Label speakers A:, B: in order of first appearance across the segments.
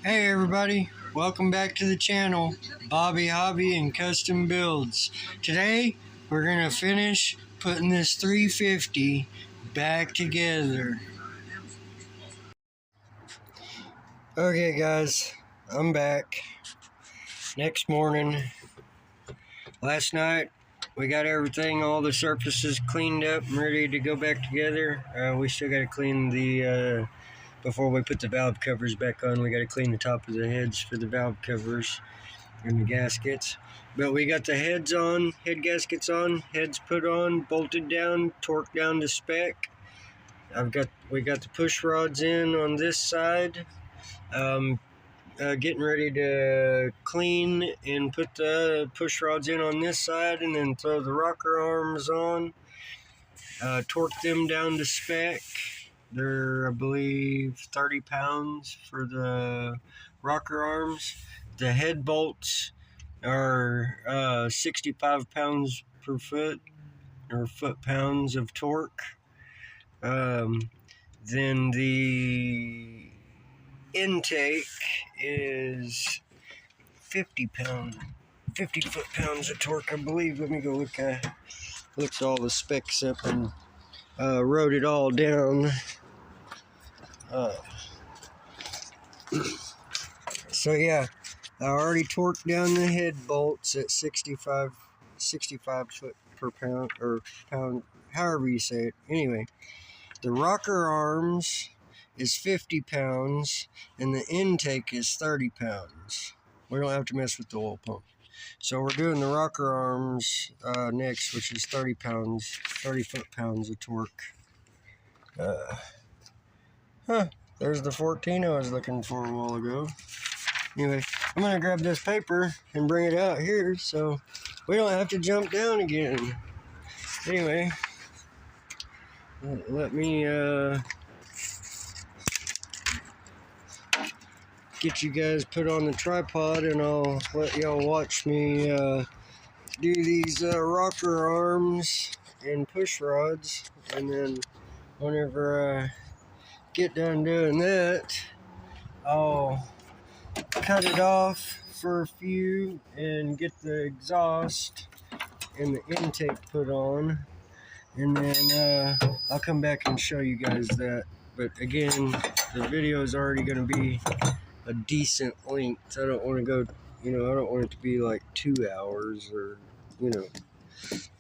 A: Hey everybody, welcome back to the channel, Bobby Hobby and Custom Builds. Today we're going to finish putting this 350 back together. Okay guys, I'm back. Next morning, last night we got everything, all the surfaces cleaned up and ready to go back together. We still got to clean the before we put the valve covers back on. We got to clean the top of the heads for the valve covers and the gaskets. But we got the heads on, head gaskets on, heads put on, bolted down, torqued down to spec. We got the push rods in on this side. Getting ready to clean and put the push rods in on this side, and then throw the rocker arms on. Torque them down to spec. They're, I believe, 30 pounds for the rocker arms. The head bolts are 65 pounds per foot, or foot-pounds of torque. Then the intake is 50 foot-pounds of torque, I believe. Let me go looked all the specs up and wrote it all down. So yeah, I already torqued down the head bolts at 65 foot per pound, or pound, however you say it. Anyway, the rocker arms is 50 pounds and the intake is 30 pounds. We don't have to mess with the oil pump. So we're doing the rocker arms next, which is 30 foot-pounds of torque. There's the 14 I was looking for a while ago. Anyway, I'm going to grab this paper and bring it out here so we don't have to jump down again. Anyway, let me get you guys put on the tripod, and I'll let y'all watch me do these rocker arms and push rods. And then whenever I get done doing that, I'll cut it off for a few and get the exhaust and the intake put on, and then I'll come back and show you guys that. But again, the video is already going to be a decent length. I don't want to go, I don't want it to be like 2 hours, or, I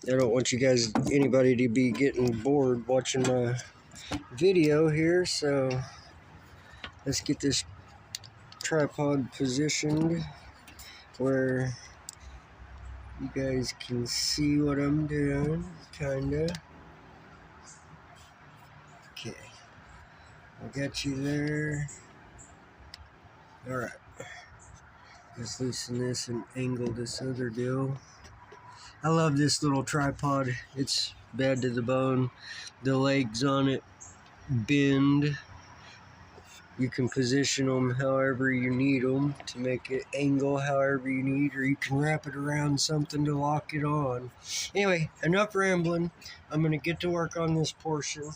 A: don't want you guys, anybody, to be getting bored watching my video here. So let's get this tripod positioned where you guys can see what I'm doing, kinda. Okay, I got you there. Alright, let's loosen this and angle this other deal. I love this little tripod. It's bad to the bone. The legs on it bend. You can position them however you need them to make it angle however you need, or you can wrap it around something to lock it on. Anyway, enough rambling. I'm going to get to work on this portion.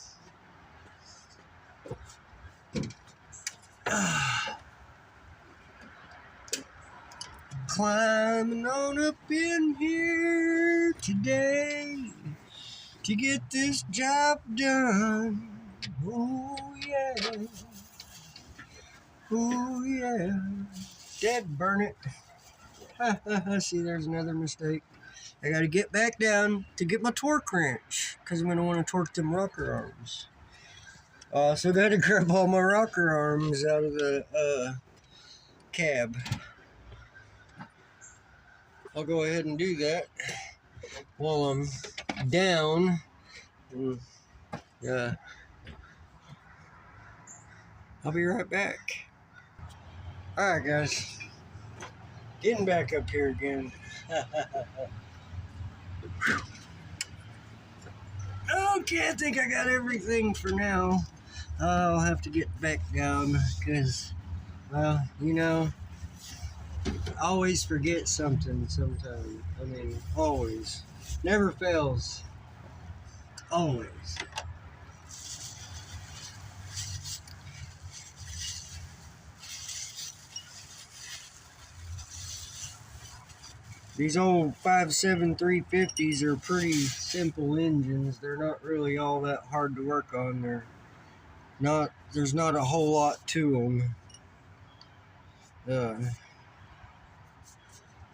A: Climbing on up in here today to get this job done. Oh yeah. Oh yeah. Dead, burn it. See, there's another mistake. I gotta get back down to get my torque wrench, because I'm gonna want to torque them rocker arms. So gotta grab all my rocker arms out of the cab. I'll go ahead and do that while I'm down. I'll be right back. Alright guys, getting back up here again. Okay, I think I got everything for now. I'll have to get back down because, well, I always forget something sometimes. I mean, always. Never fails. Always. These old 5.7 350s are pretty simple engines. They're not really all that hard to work on. There's not a whole lot to them.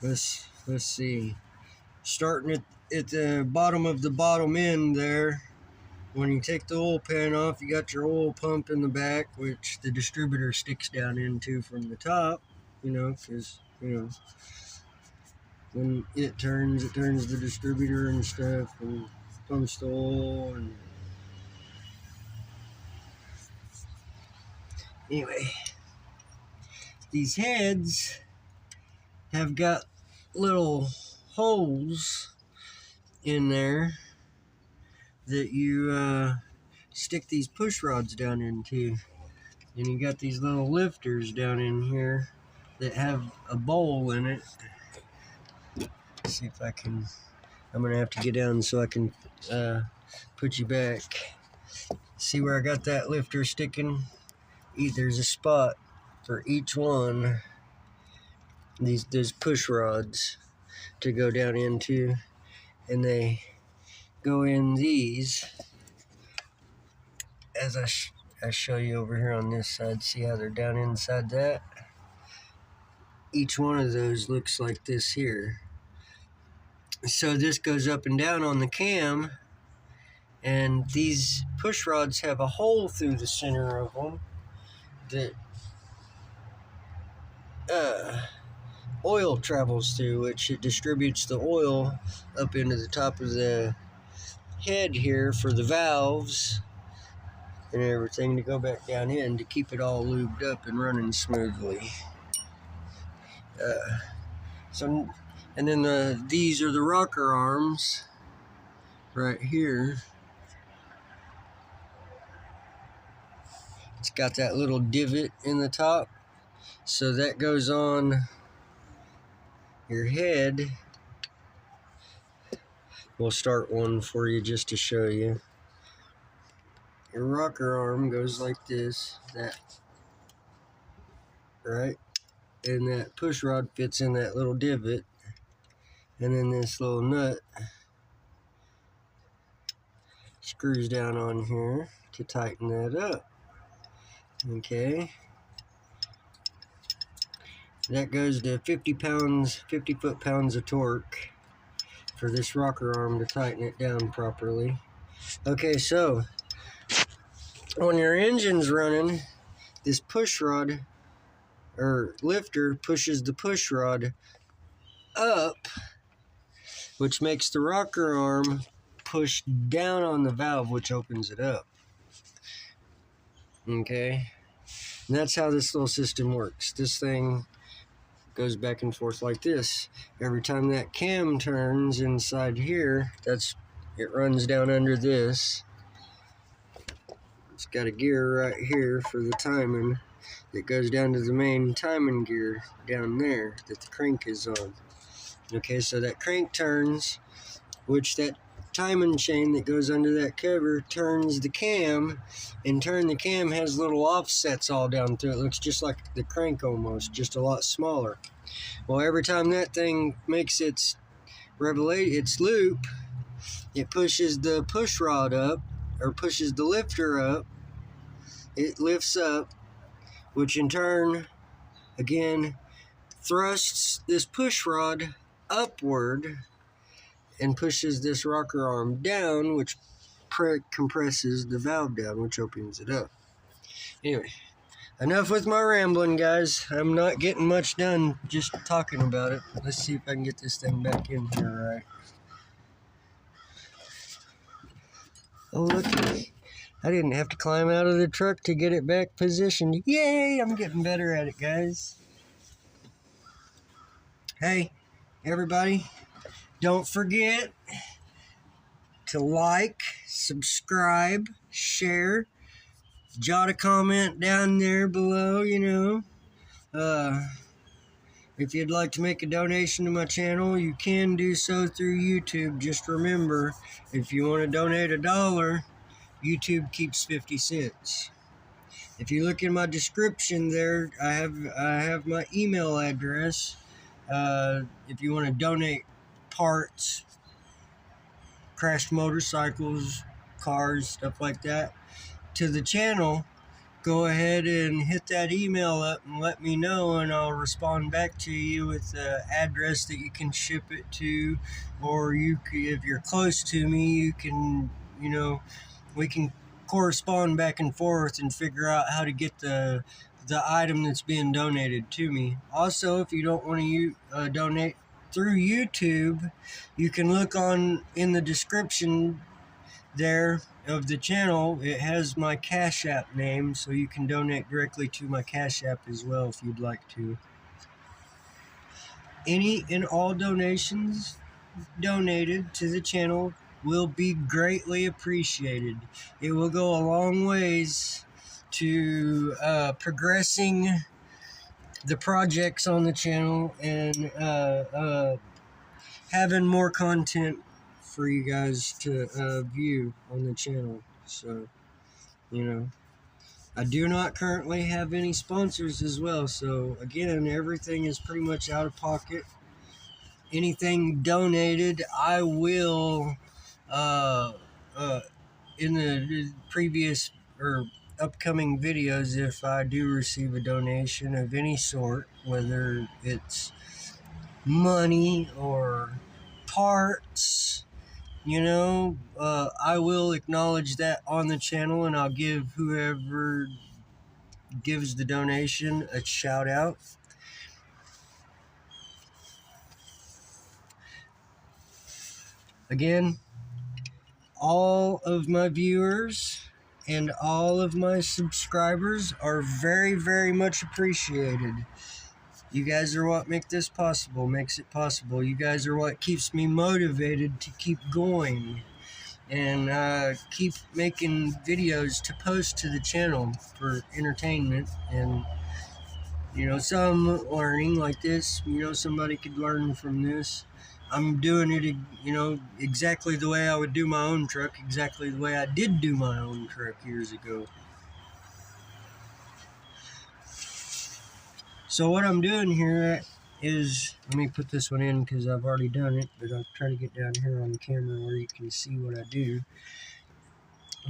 A: Let's see. Starting at the bottom of the bottom end there, when you take the oil pan off, you got your oil pump in the back, which the distributor sticks down into from the top, because, when it turns the distributor and stuff and pumps the oil. And anyway, these heads have got little holes in there that you stick these push rods down into, and you got these little lifters down in here that have a bowl in it. Let's see if I'm gonna have to get down so I can put you back. See where I got that lifter sticking? There's a spot for each one. There's push rods to go down into, and they go in these, as I show you over here on this side. See how they're down inside that? Each one of those looks like this here. So this goes up and down on the cam, and these push rods have a hole through the center of them that oil travels through, which it distributes the oil up into the top of the head here for the valves and everything to go back down in to keep it all lubed up and running smoothly. And then these are the rocker arms right here. It's got that little divot in the top, so that goes on your head. We'll start one for you just to show you. Your rocker arm goes like this, right? And that push rod fits in that little divot, and then this little nut screws down on here to tighten that up. Okay, that goes to 50 foot-pounds of torque for this rocker arm to tighten it down properly. Okay, so when your engine's running, this push rod or lifter pushes the push rod up, which makes the rocker arm push down on the valve, which opens it up. Okay, and that's how this little system works. This thing goes back and forth like this. Every time that cam turns inside here, it runs down under this. It's got a gear right here for the timing that goes down to the main timing gear down there that the crank is on. Okay, so that crank turns, which that timing chain that goes under that cover turns the cam, and the cam has little offsets all down through it. Looks just like the crank almost, just a lot smaller. Well, every time that thing makes its loop, it pushes the push rod up, or pushes the lifter up. It lifts up, which in turn, again, thrusts this push rod upward and pushes this rocker arm down, which compresses the valve down, which opens it up. Anyway, enough with my rambling, guys. I'm not getting much done just talking about it. Let's see if I can get this thing back in here right. Oh, look. I didn't have to climb out of the truck to get it back positioned. Yay! I'm getting better at it, guys. Hey, everybody. Don't forget to like, subscribe, share, jot a comment down there below, If you'd like to make a donation to my channel, you can do so through YouTube. Just remember, if you want to donate $1, YouTube keeps 50 cents. If you look in my description there, I have my email address. if you want to donate parts, crashed motorcycles, cars, stuff like that, to the channel, go ahead and hit that email up and let me know, and I'll respond back to you with the address that you can ship it to, or if you're close to me, you can, we can correspond back and forth and figure out how to get the item that's being donated to me. Also, if you don't want to donate through YouTube, you can look in the description there of the channel. It has my Cash App name, so you can donate directly to my Cash App as well if you'd like to. Any and all donations donated to the channel will be greatly appreciated. It will go a long ways to progressing the projects on the channel and having more content for you guys to view on the channel. So, I do not currently have any sponsors as well. So again, everything is pretty much out of pocket. Anything donated, I will in the previous or upcoming videos, if I do receive a donation of any sort, whether it's money or parts, I will acknowledge that on the channel, and I'll give whoever gives the donation a shout out. Again, all of my viewers and all of my subscribers are very, very much appreciated. You guys are what makes it possible. You guys are what keeps me motivated to keep going and keep making videos to post to the channel for entertainment and, some learning like this. Somebody could learn from this. I'm doing it, exactly the way I would do my own truck, exactly the way I did do my own truck years ago. So what I'm doing here is, let me put this one in because I've already done it, but I'll try to get down here on camera where you can see what I do.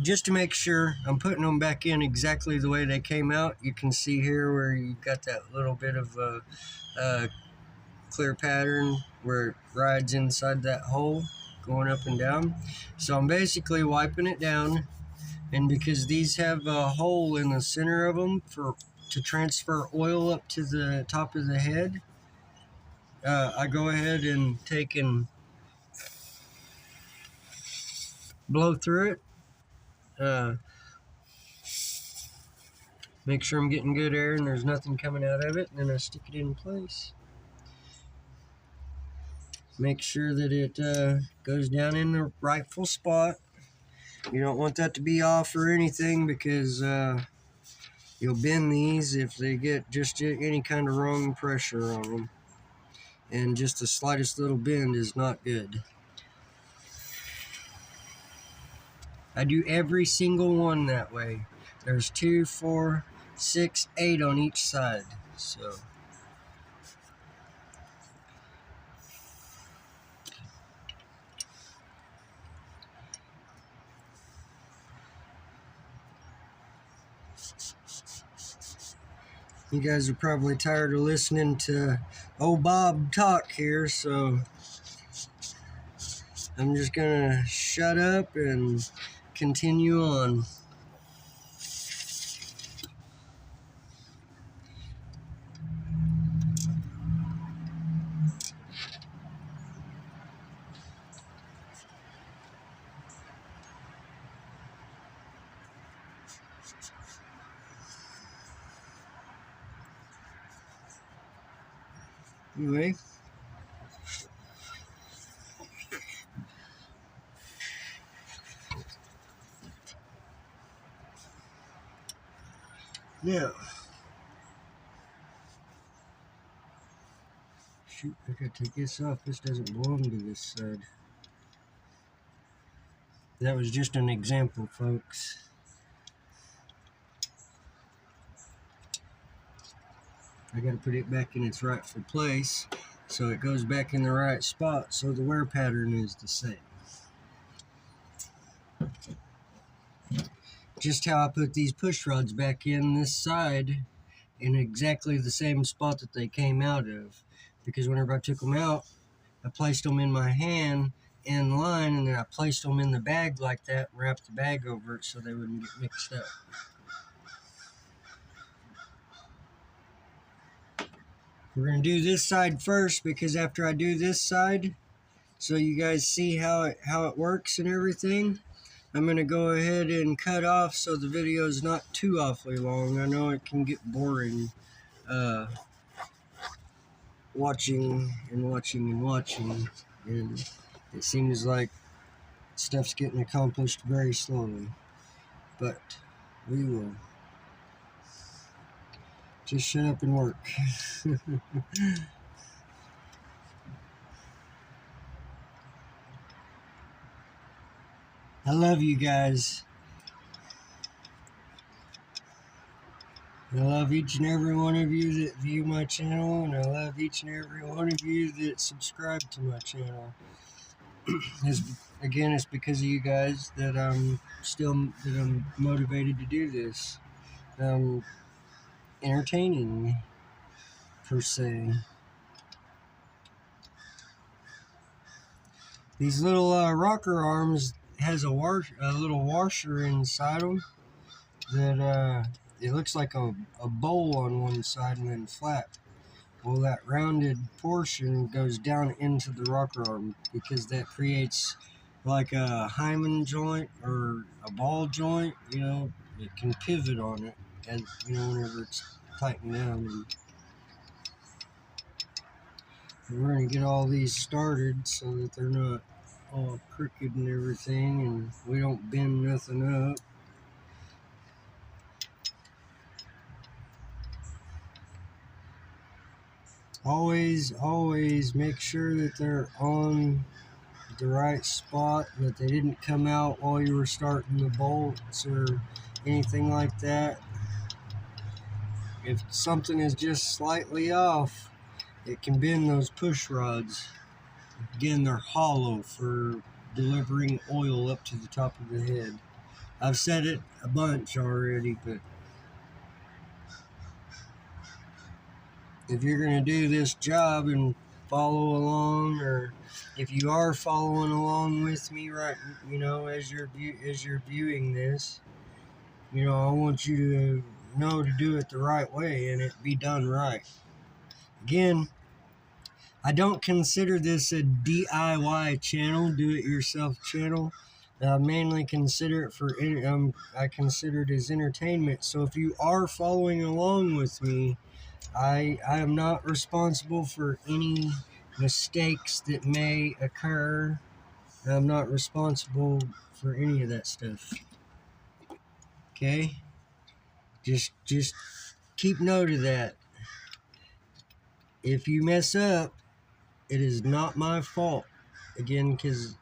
A: Just to make sure I'm putting them back in exactly the way they came out. You can see here where you've got that little bit of clear pattern where it rides inside that hole going up and down. So I'm basically wiping it down, and because these have a hole in the center of them to transfer oil up to the top of the head, I go ahead and take and blow through it, make sure I'm getting good air and there's nothing coming out of it, and then I stick it in place. Make sure that it goes down in the rightful spot. You don't want that to be off or anything, because you'll bend these if they get just any kind of wrong pressure on them. And just the slightest little bend is not good. I do every single one that way. There's 2, 4, 6, 8 on each side. So you guys are probably tired of listening to old Bob talk here, so I'm just gonna shut up and continue on. Anyway, now, shoot, I gotta take this off. This doesn't belong to this side. That was just an example, folks. I gotta put it back in its rightful place. so it goes back in the right spot, so the wear pattern is the same. Just how I put these push rods back in this side in exactly the same spot that they came out of, because whenever I took them out, I placed them in my hand in line, and then I placed them in the bag like that and wrapped the bag over it so they wouldn't get mixed up. We're going to do this side first, because after I do this side, so you guys see how it works and everything, I'm going to go ahead and cut off so the video is not too awfully long. I know it can get boring watching, and it seems like stuff's getting accomplished very slowly, but we will. Just shut up and work. I love you guys. I love each and every one of you that view my channel, and I love each and every one of you that subscribe to my channel. Again, it's because of you guys that I'm motivated to do this. Entertaining, per se. These little rocker arms has a little washer inside them that it looks like a bowl on one side and then flat. Well, that rounded portion goes down into the rocker arm, because that creates like a hymen joint or a ball joint. You know, it can pivot on it, as you know, whenever it's tightened down. And we're going to get all these started so that they're not all crooked and everything, and we don't bend nothing up. Always make sure that they're on the right spot, and that they didn't come out while you were starting the bolts or anything like that. If something is just slightly off, it can bend those push rods. Again, they're hollow for delivering oil up to the top of the head. I've said it a bunch already, but if you're going to do this job and follow along, or if you are following along with me right, you know, as you're viewing this, you know, I want you to know to do it the right way and it be done right. Again, I don't consider this a DIY channel, do-it-yourself channel. I mainly consider it I consider it as entertainment. So if you are following along with me, I am not responsible for any mistakes that may occur. I'm not responsible for any of that stuff. Okay? Just keep note of that. If you mess up, it is not my fault. Again, because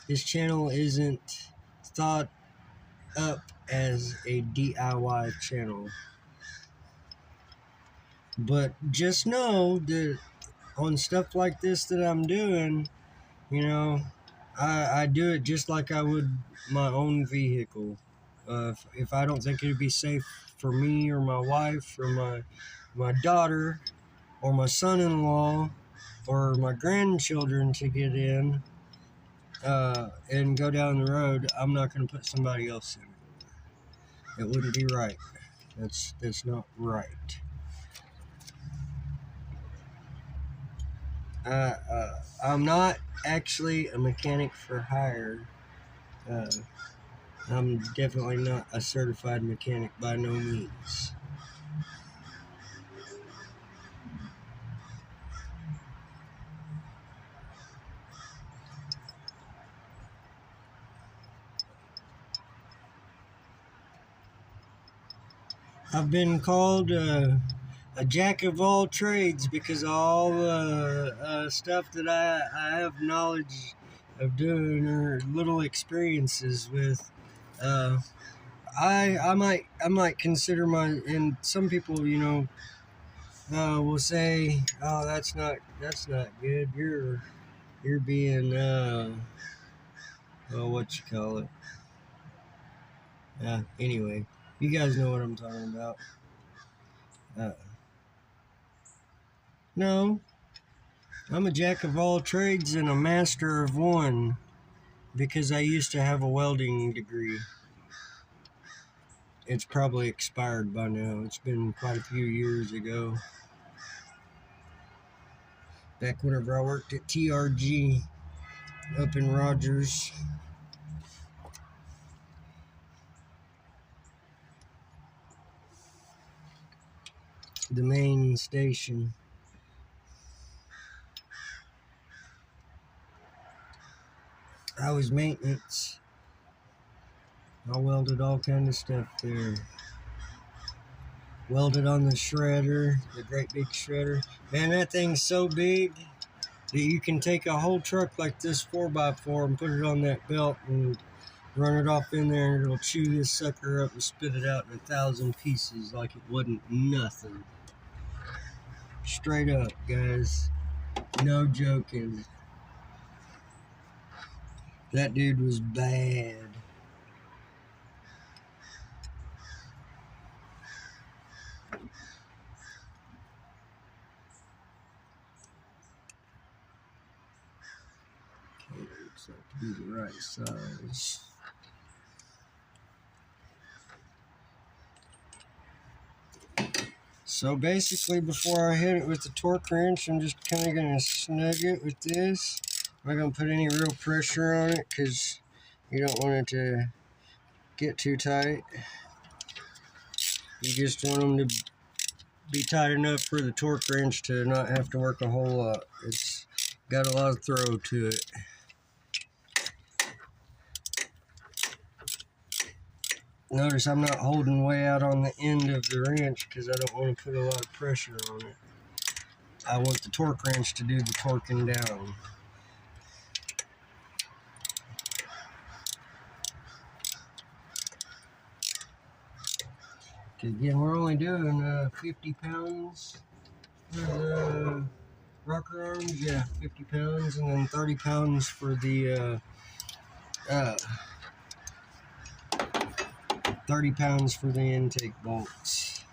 A: this channel isn't thought up as a DIY channel. But just know that on stuff like this that I'm doing, you know, I do it just like I would my own vehicle. If I don't think it'd be safe for me or my wife or my daughter or my son-in-law or my grandchildren to get in and go down the road, I'm not going to put somebody else in it. It wouldn't be right. That's not right. I'm not actually a mechanic for hire. I'm definitely not a certified mechanic by no means. I've been called a jack of all trades because of all the stuff that I have knowledge of doing or little experiences with. I might consider and some people, you know, will say, "Oh, that's not good. You're being well, what you call it? Anyway, you guys know what I'm talking about. Uh, no, I'm a jack of all trades and a master of one because I used to have a welding degree. It's probably expired by now. It's been quite a few years ago. Back whenever I worked at TRG up in Rogers. The main station. I was maintenance. I welded all kind of stuff there. Welded on the shredder, the great big shredder. Man, that thing's so big that you can take a whole truck like this 4x4 and put it on that belt and run it off in there, and it'll chew this sucker up and spit it out in 1,000 pieces like it wasn't nothing. Straight up, guys. No joking. That dude was bad. Okay, looks like to be the right size. So basically, before I hit it with the torque wrench, I'm just kind of going to snug it with this. I'm not going to put any real pressure on it because you don't want it to get too tight. You just want them to be tight enough for the torque wrench to not have to work a whole lot. It's got a lot of throw to it. Notice I'm not holding way out on the end of the wrench because I don't want to put a lot of pressure on it. I want the torque wrench to do the torquing down. Again, we're only doing 50 pounds for the rocker arms. Yeah, 50 pounds, and then 30 pounds for the 30 pounds for the intake bolts.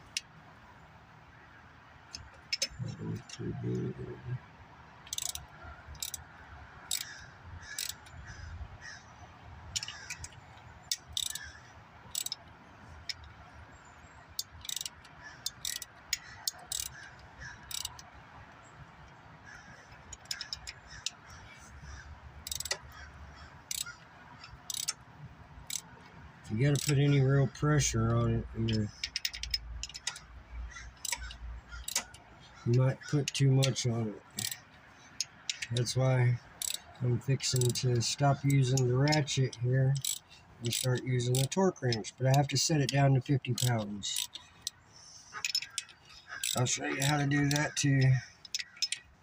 A: If you got to put any real pressure on it, you might put too much on it. That's why I'm fixing to stop using the ratchet here and start using the torque wrench, but I have to set it down to 50 pounds. I'll show you how to do that too.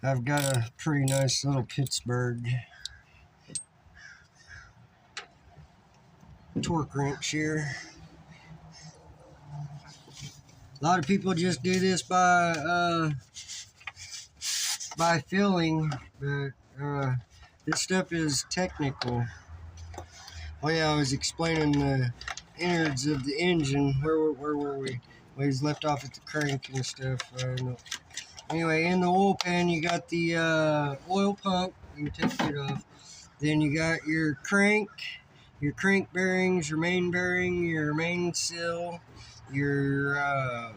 A: I've got a pretty nice little Pittsburgh torque wrench here. A lot of people just do this by feeling, but this stuff is technical. Oh yeah, I was explaining the innards of the engine. Where were we? We was left off at the crank and stuff. No. Anyway, in the oil pan, you got the oil pump. You can take it off. Then you got your crank bearings, your main bearing, your main seal, your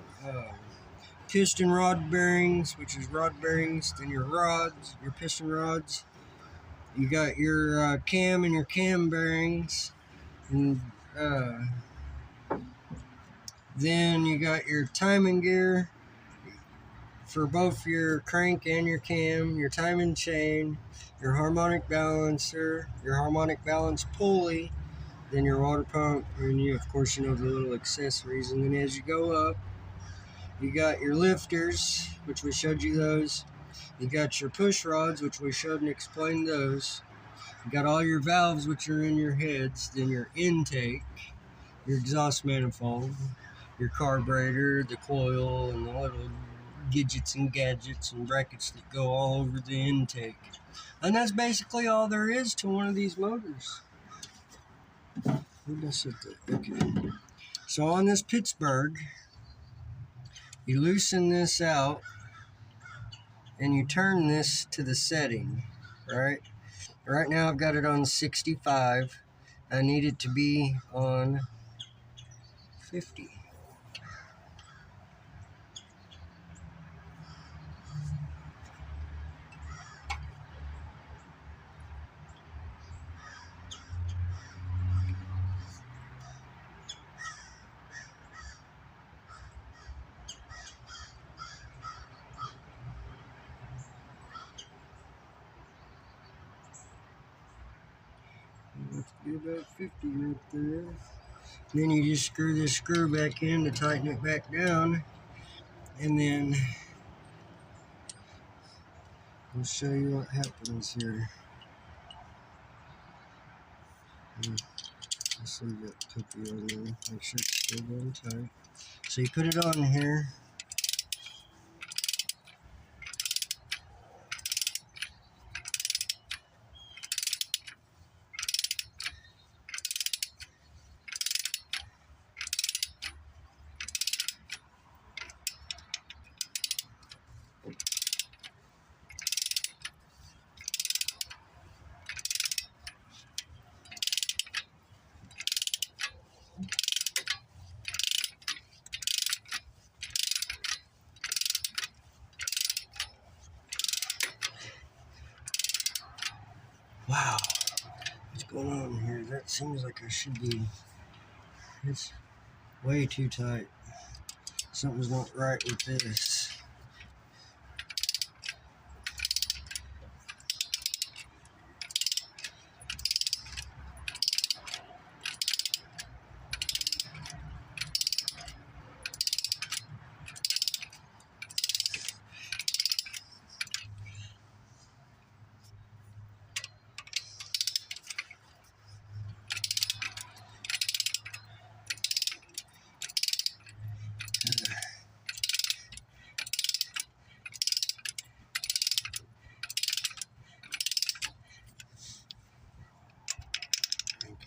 A: piston rod bearings, which is rod bearings. Then your rods, your piston rods. You got your cam and your cam bearings. And then you got your timing gear for both your crank and your cam, your timing chain, your harmonic balancer, your harmonic balance pulley, then your water pump, and you, of course, you know, the little accessories. And then as you go up, you got your lifters, which we showed you those. You got your push rods, which we showed and explained those. You got all your valves, which are in your heads. Then your intake, your exhaust manifold, your carburetor, the coil, and the little gadgets and gadgets and brackets that go all over the intake. And that's basically all there is to one of these motors. Where'd I set that? Okay. So on this Pittsburgh, you loosen this out and you turn this to the setting, right? Right now I've got it on 65. I need it to be on 50. Let's be about 50 right there. Then you just screw this screw back in to tighten it back down. And then I'll show you what happens here. Let's leave that puppy on there. Make sure it's still on tight. So you put it on here. Wow, what's going on here? That seems like I should be. It's way too tight. Something's not right with this.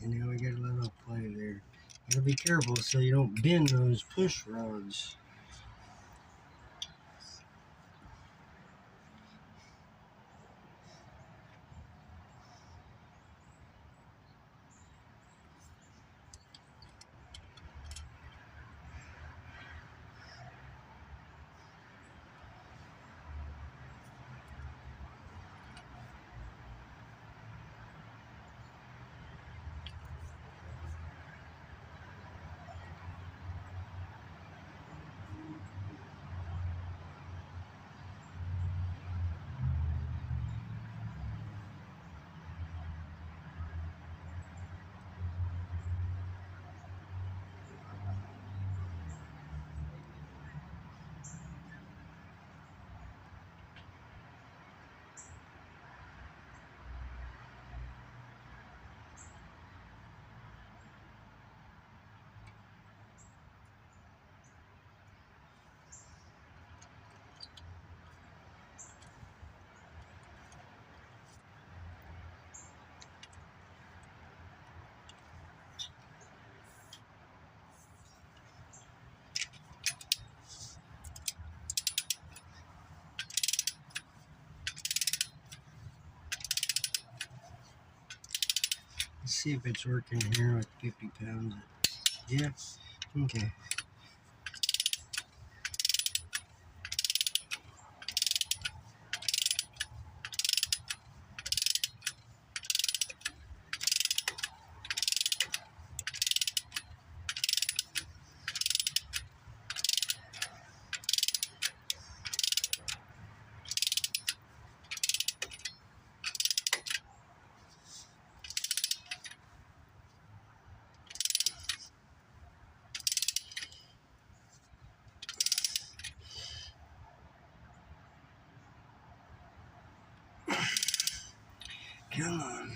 A: Okay, now we got a little play there. Gotta be careful so you don't bend those push rods. Let's see if it's working here with 50 pounds. Yeah, okay. Come on.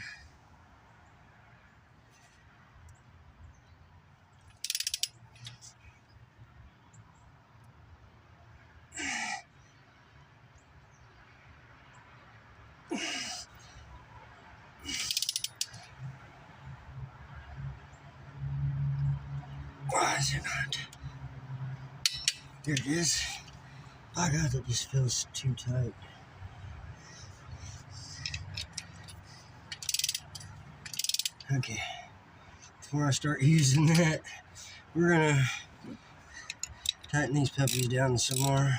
A: not. There it is. Oh God, that just feels too tight. Okay, before I start using that, we're gonna tighten these puppies down some more.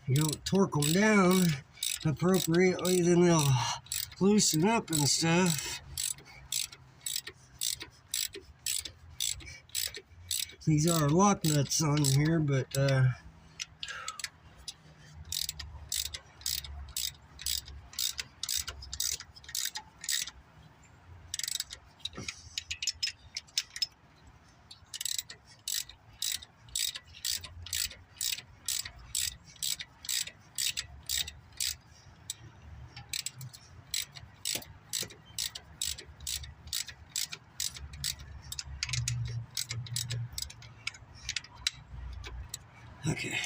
A: You don't torque them down appropriately, then they'll loosen up and stuff. These are lock nuts on here, but okay.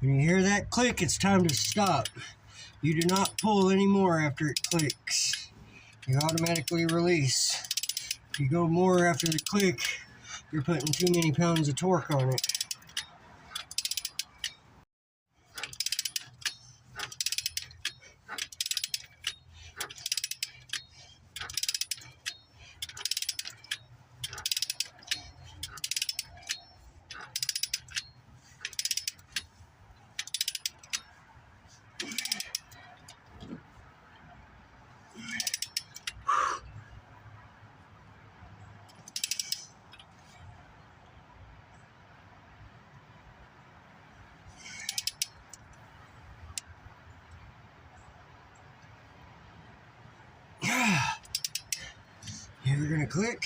A: When you hear that click, it's time to stop. You do not pull anymore after it clicks. You automatically release. If you go more after the click, you're putting too many pounds of torque on it. Here we're gonna click.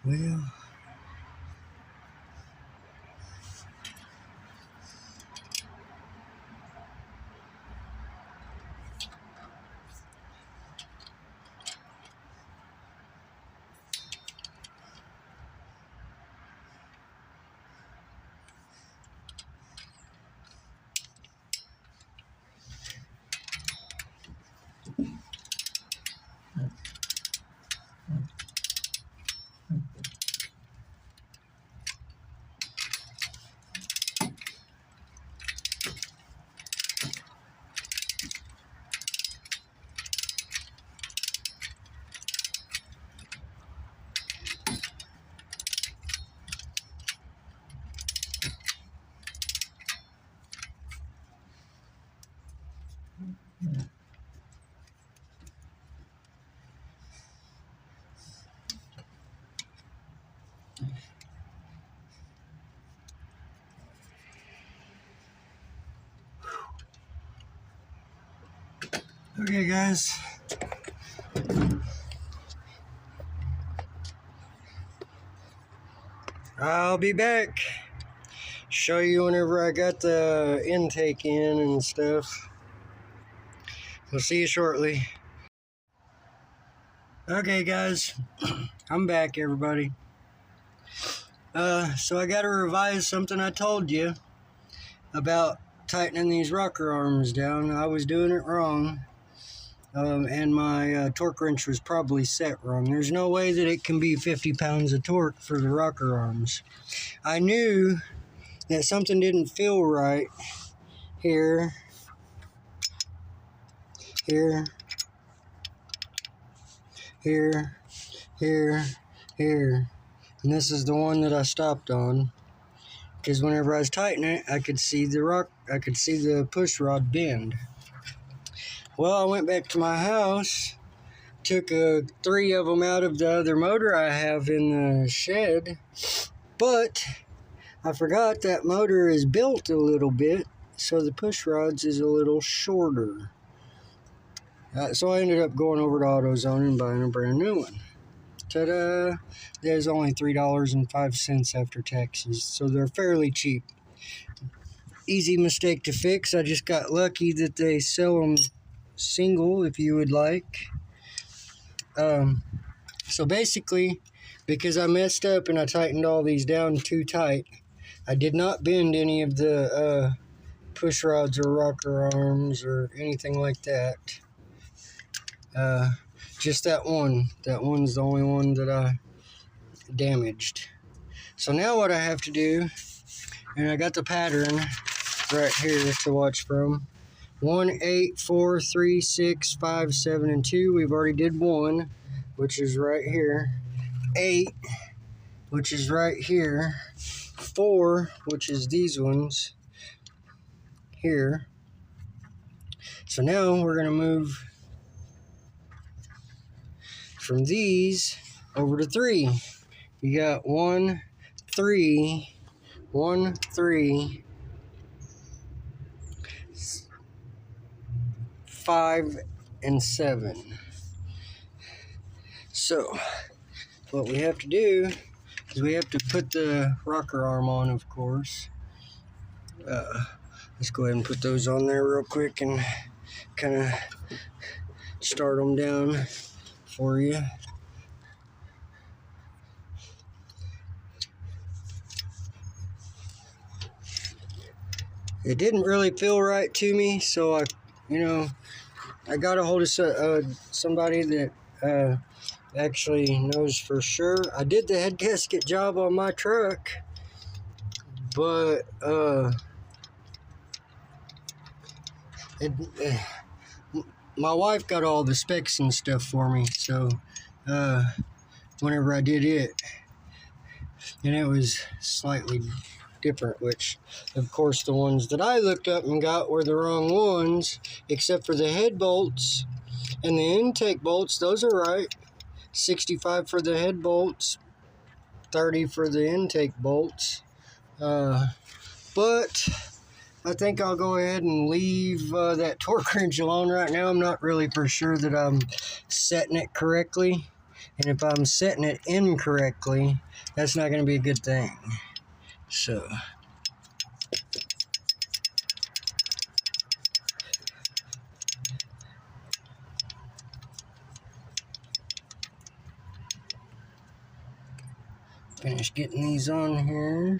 A: Well, okay, guys. I'll be back. Show you whenever I got the intake in and stuff. We'll see you shortly. Okay, guys. I'm back, everybody. So I got to revise something I told you about tightening these rocker arms down. I was doing it wrong. And my torque wrench was probably set wrong. There's no way that it can be 50 pounds of torque for the rocker arms. I knew that something didn't feel right here, here, here, here, here. And this is the one that I stopped on. Because whenever I was tightening it, I could see the push rod bend. Well, I went back to my house, took 3 of them out of the other motor I have in the shed, but I forgot that motor is built a little bit, so the push rods is a little shorter. So I ended up going over to AutoZone and buying a brand new one. Ta-da! There's only $3.05 after taxes, so they're fairly cheap. Easy mistake to fix. I just got lucky that they sell them single if you would like. So basically, because I messed up and I tightened all these down too tight, I did not bend any of the push rods or rocker arms or anything like that. Just that one. That one's the only one that I damaged. So now what I have to do, and I got the pattern right here to watch from. 1, 8, 4, 3, 6, 5, 7, and 2. We've already did 1, which is right here. 8, which is right here. 4, which is these ones here. So now we're going to move from these over to 3. You got 1, 3, 1, 3, 5, and 7. So what we have to do is we have to put the rocker arm on, of course. Let's go ahead and put those on there real quick and kind of start them down for you. It didn't really feel right to me, so I got a hold of somebody that actually knows for sure. I did the head gasket job on my truck, but my wife got all the specs and stuff for me, so whenever I did it, and it was slightly different, which of course the ones that I looked up and got were the wrong ones, except for the head bolts and the intake bolts. Those are right. 65 for the head bolts, 30 for the intake bolts. But I think I'll go ahead and leave that torque wrench alone right now. I'm not really for sure that I'm setting it correctly, And if I'm setting it incorrectly, that's not going to be a good thing. So finish getting these on here.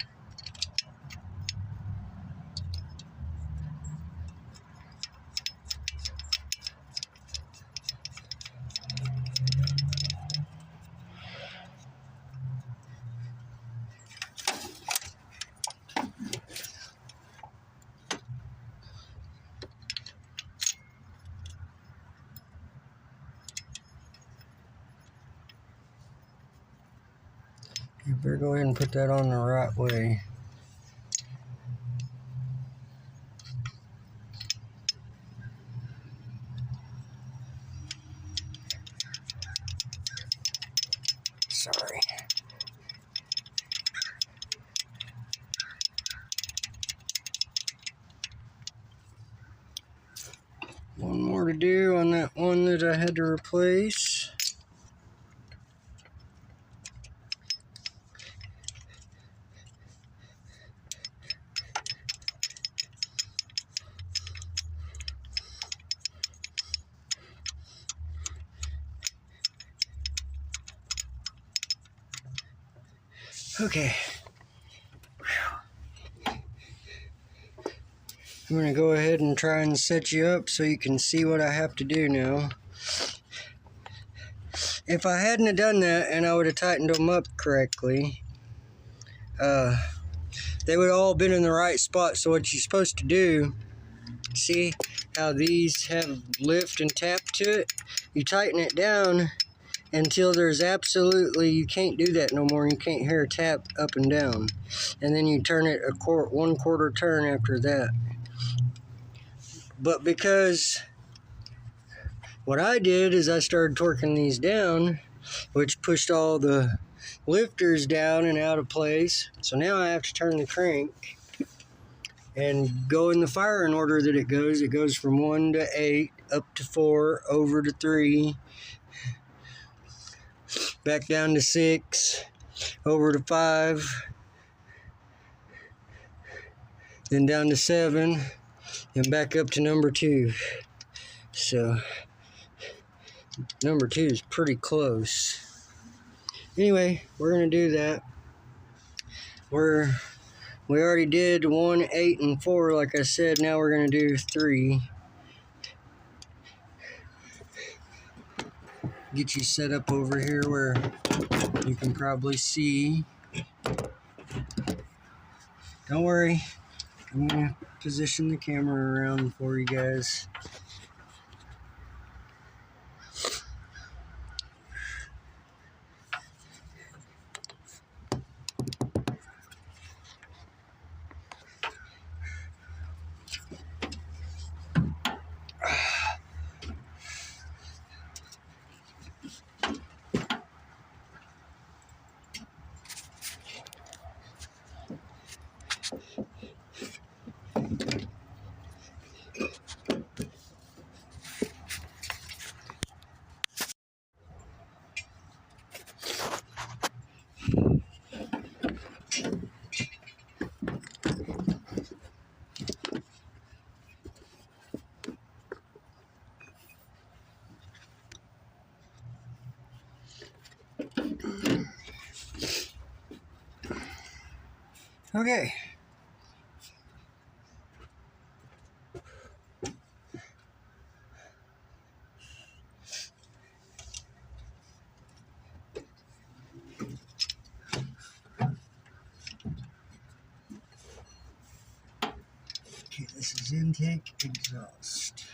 A: You better go ahead and put that on the right way. Sorry. One more to do on that one that I had to replace. Okay. I'm going to go ahead and try and set you up so you can see what I have to do now. If I hadn't have done that and I would have tightened them up correctly, they would have all been in the right spot. So what you're supposed to do, see how these have lift and tap to it? You tighten it down until there's absolutely, you can't do that no more. You can't hear a tap up and down. And then you turn it a 1/4 turn after that. But because what I did is I started torquing these down, which pushed all the lifters down and out of place. So now I have to turn the crank and go in the firing order that it goes. It goes from 1 to 8, up to 4, over to 3, back down to 6, over to 5, then down to 7, and back up to number 2. So number 2 is pretty close. Anyway, we're going to do that. We already did 1, 8, and 4, like I said. Now we're going to do 3. Get you set up over here where you can probably see. Don't worry, I'm going to position the camera around for you guys. Okay. Okay, this is intake, exhaust.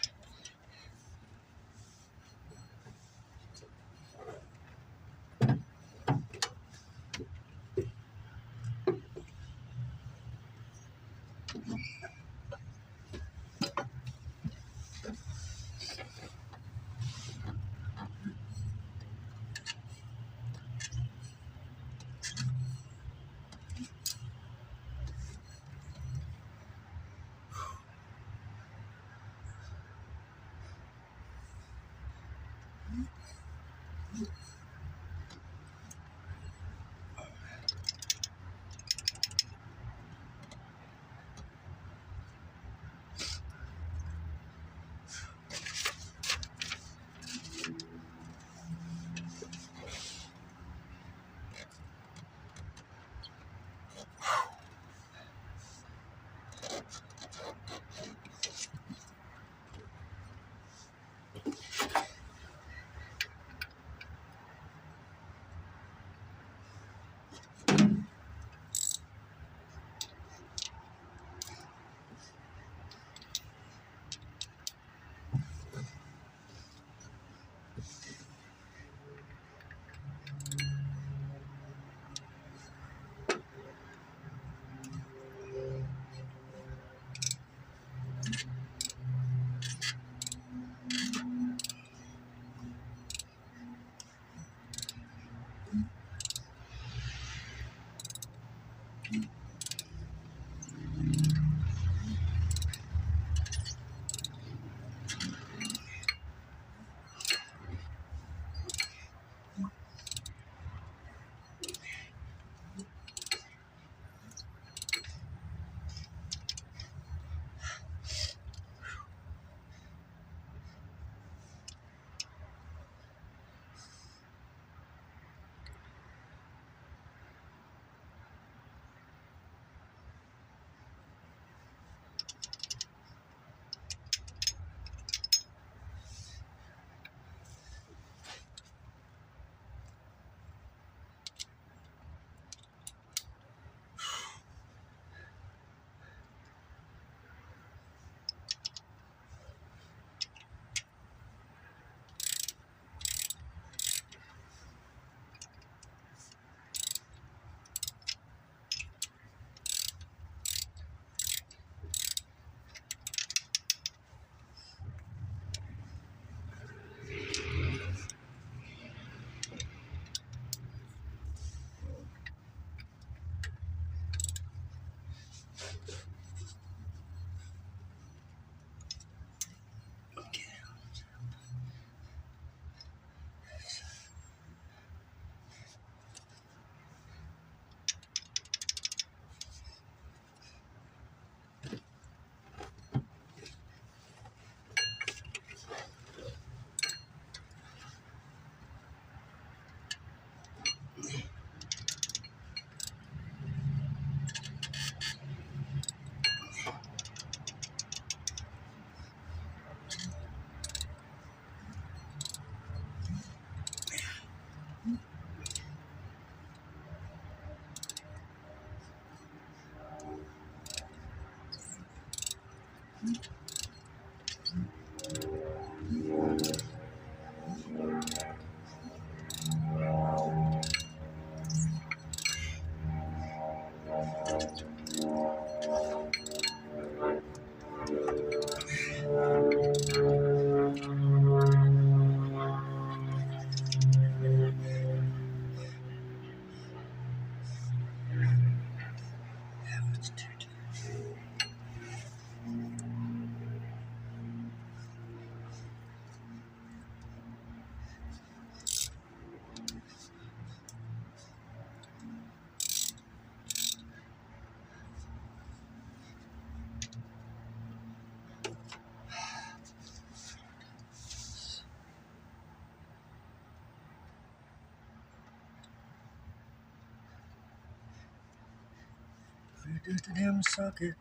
A: Put it to the damn socket.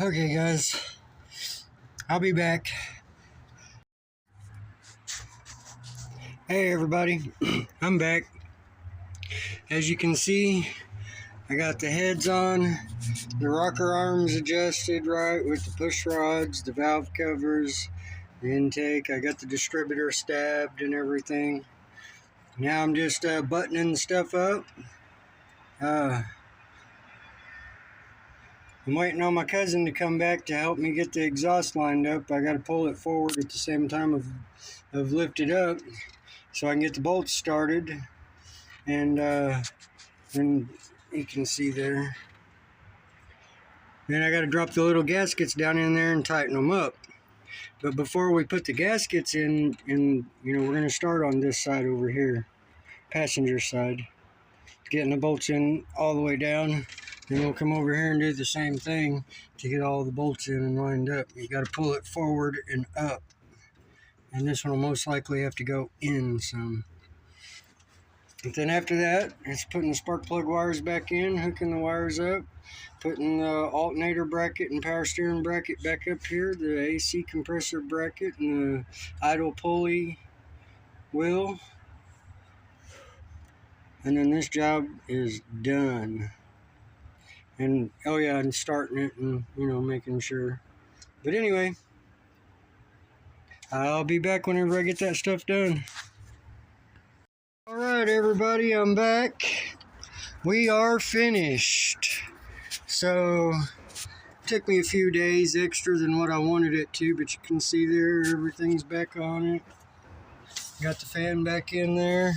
A: Okay, guys, I'll be back. Hey, everybody, I'm back. As you can see, I got the heads on, the rocker arms adjusted right with the push rods, the valve covers, the intake. I got the distributor stabbed and everything. Now I'm just buttoning the stuff up. I'm waiting on my cousin to come back to help me get the exhaust lined up. I got to pull it forward at the same time of lift it up so I can get the bolts started. And you can see there. Then I got to drop the little gaskets down in there and tighten them up. But before we put the gaskets in, we're going to start on this side over here, passenger side, getting the bolts in all the way down. Then we'll come over here and do the same thing to get all the bolts in and lined up. You got to pull it forward and up, and this one will most likely have to go in some. And then after that, it's putting the spark plug wires back in, hooking the wires up, putting the alternator bracket and power steering bracket back up here, the AC compressor bracket and the idle pulley wheel. And then this job is done. And oh yeah, and starting it and making sure. But anyway, I'll be back whenever I get that stuff done. Alright everybody, I'm back. We are finished. So it took me a few days extra than what I wanted it to, but you can see there everything's back on it. Got the fan back in there.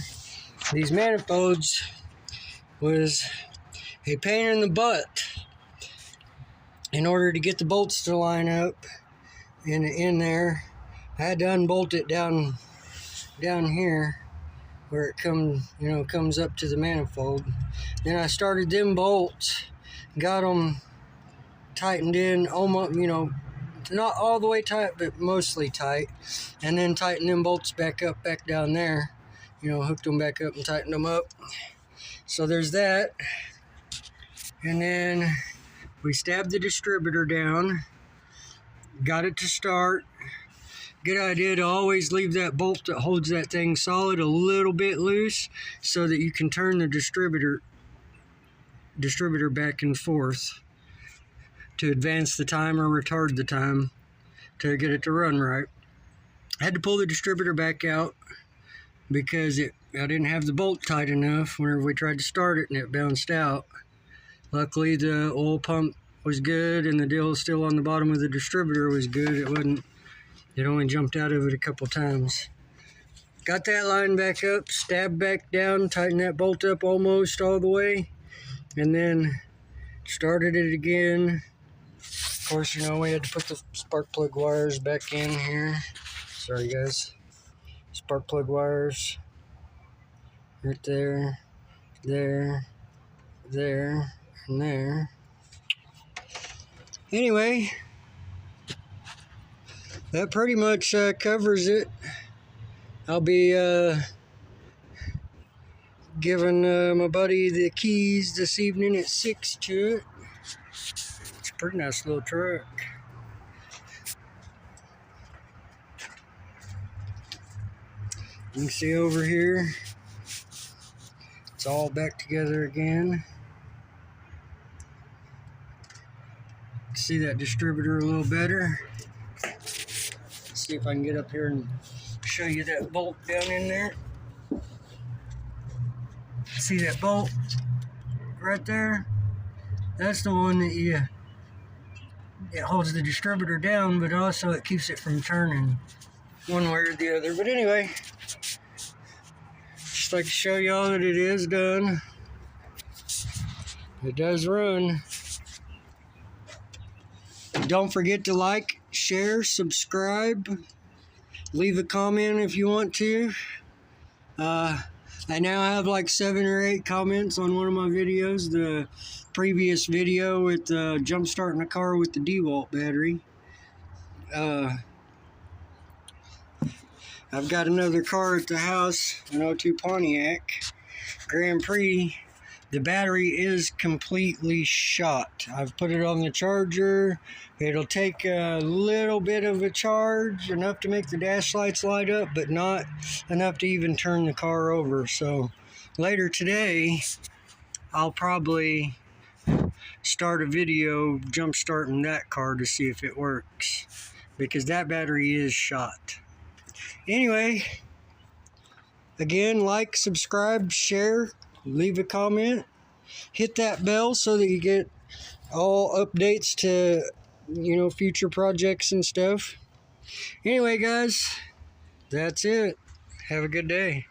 A: These manifolds was a pain in the butt in order to get the bolts to line up in there. I had to unbolt it down here where it comes up to the manifold. Then I started them bolts, got them tightened in, almost, not all the way tight, but mostly tight, and then tightened them bolts back down there, hooked them back up and tightened them up. So there's that. And then we stabbed the distributor down, got it to start. Good idea to always leave that bolt that holds that thing solid a little bit loose so that you can turn the distributor back and forth to advance the time or retard the time to get it to run right. I had to pull the distributor back out because I didn't have the bolt tight enough whenever we tried to start it and it bounced out. Luckily the oil pump was good and the deal still on the bottom of the distributor was good. It only jumped out of it a couple times. Got that line back up, stabbed back down, tightened that bolt up almost all the way, and then started it again. Of course, we had to put the spark plug wires back in here. Sorry guys. Spark plug wires right there, there, and there. Anyway, that pretty much covers it. I'll be giving my buddy the keys this evening at 6 to it. It's a pretty nice little truck. You can see over here, it's all back together again. See that distributor a little better. See if I can get up here and show you that bolt down in there. See that bolt right there? That's the one that it holds the distributor down, but also it keeps it from turning one way or the other. But anyway, just like to show y'all that it is done. It does run. Don't forget to like, share, subscribe, leave a comment if you want to. I now have like 7 or 8 comments on one of my videos. The previous video with jump starting a car with the DeWalt battery. I've got another car at the house, an '02 Pontiac Grand Prix, the battery is completely shot. I've put it on the charger. It'll take a little bit of a charge, enough to make the dash lights light up, but not enough to even turn the car over. So later today, I'll probably start a video jump starting that car to see if it works, because that battery is shot. Anyway, again, like, subscribe, share, leave a comment, hit that bell so that you get all updates to, future projects and stuff. Anyway, guys, that's it. Have a good day.